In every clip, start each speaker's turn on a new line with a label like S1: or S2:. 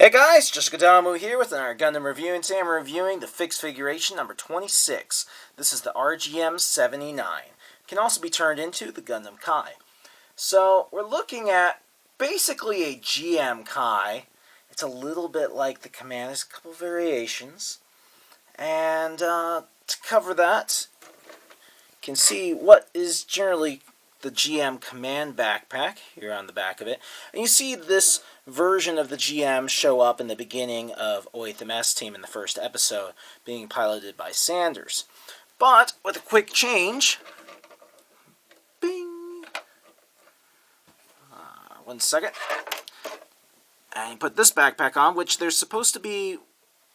S1: Hey guys, just Gundam here with another Gundam review, and today I'm reviewing the Fix Figuration number 26. This is the RGM-79. It can also be turned into the Gundam Kai. So we're looking at basically a GM Kai. It's a little bit like the Command. There's a couple variations. And to cover that, you can see what is generally the GM Command backpack here on the back of it. And you see this version of the GM show up in the beginning of Oatham S Team in the first episode, being piloted by Sanders. But with a quick change, bing, 1 second, and you put this backpack on, which there's supposed to be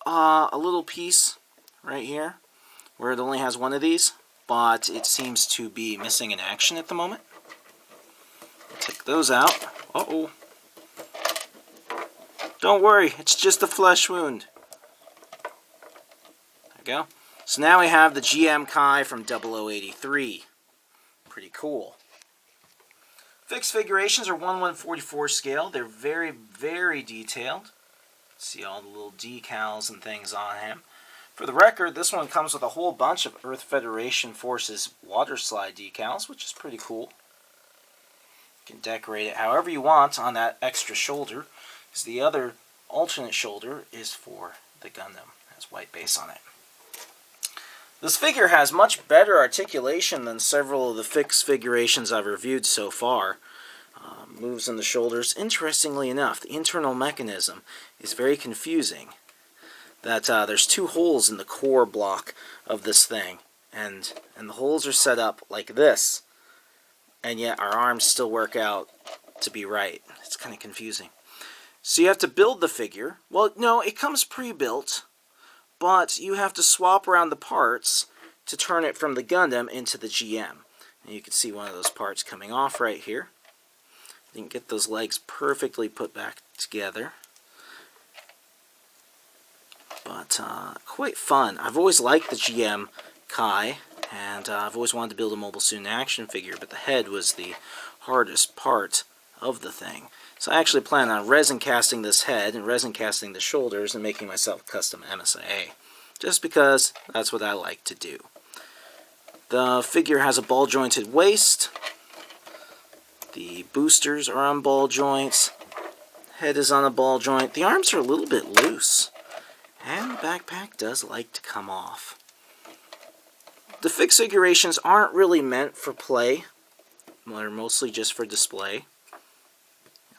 S1: a little piece right here where it only has one of these, but it seems to be missing in action at the moment. Take those out. Uh-oh. Don't worry, it's just a flesh wound. There we go. So now we have the GM Kai from 0083. Pretty cool. Fixed figurations are 1/144 scale. They're very, very detailed. See all the little decals and things on him. For the record, this one comes with a whole bunch of Earth Federation Forces water slide decals, which is pretty cool. You can decorate it however you want on that extra shoulder, because the other alternate shoulder is for the Gundam. It has white base on it. This figure has much better articulation than several of the fixed figurations I've reviewed so far. Moves in the shoulders. Interestingly enough, the internal mechanism is very confusing. That there's two holes in the core block of this thing, and the holes are set up like this, and yet our arms still work out to be right. It's kind of confusing. So you have to build the figure. Well, no, it comes pre-built, but you have to swap around the parts to turn it from the Gundam into the GM. And you can see one of those parts coming off right here. Didn't get those legs perfectly put back together, but quite fun. I've always liked the GM Kai, and I've always wanted to build a mobile suit in action figure, but the head was the hardest part of the thing. So I actually plan on resin casting this head and resin casting the shoulders and making myself a custom MSIA, just because that's what I like to do. The figure has a ball jointed waist. The boosters are on ball joints. Head is on a ball joint. The arms are a little bit loose, and the backpack does like to come off. The fixed figurations aren't really meant for play. They're mostly just for display.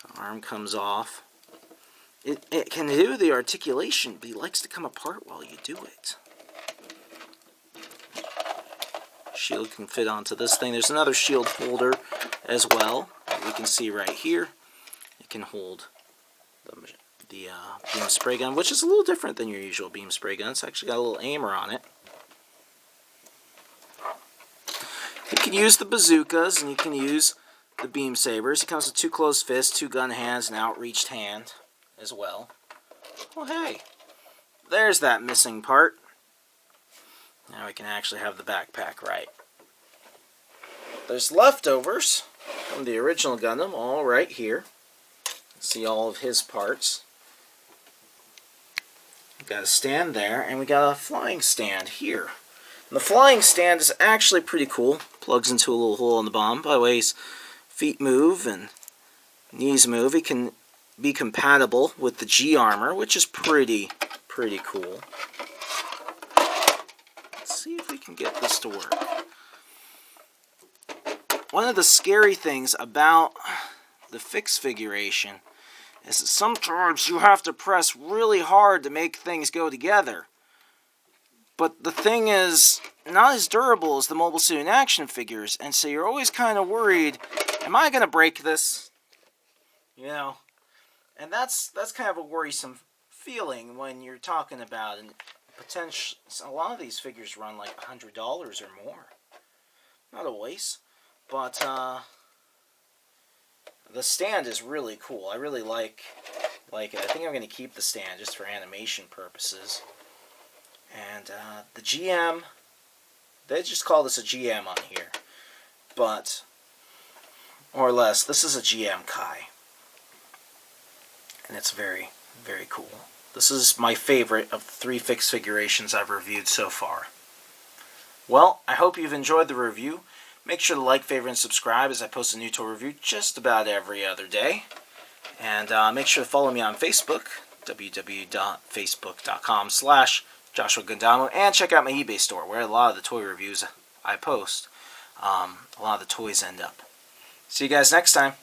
S1: The arm comes off. It can do the articulation, but he likes to come apart while you do it. Shield can fit onto this thing. There's another shield holder as well that we can see right here. It can hold the beam spray gun, which is a little different than your usual beam spray gun. It's actually got a little aimer on it. You can use the bazookas and you can use the beam sabers. It comes with 2 closed fists, 2 gun hands, and an outreached hand as well. Well, hey, there's that missing part. Now we can actually have the backpack right. There's leftovers from the original Gundam all right here. See all of his parts. We've got a stand there, and we got a flying stand here. And the flying stand is actually pretty cool. Plugs into a little hole in the bottom. By the way, his feet move and knees move. It can be compatible with the G armor, which is pretty cool. Let's see if we can get this to work. One of the scary things about the fixed figuration is that sometimes you have to press really hard to make things go together. But the thing is not as durable as the mobile suit in action figures, and so you're always kind of worried, am I going to break this? You know, and that's kind of a worrisome feeling when you're talking about, and potential. A lot of these figures run like $100 or more. Not always, but the stand is really cool. I really like it. I think I'm going to keep the stand just for animation purposes. And the GM, they just call this a GM on here, but more or less, this is a GM Kai. and it's very, very cool. This is my favorite of the 3 fixed figurations I've reviewed so far. Well, I hope you've enjoyed the review. Make sure to like, favorite, and subscribe as I post a new toy review just about every other day. And make sure to follow me on Facebook, www.facebook.com/Joshua Gundam, and check out my eBay store where a lot of the toy reviews I post, a lot of the toys end up. See you guys next time.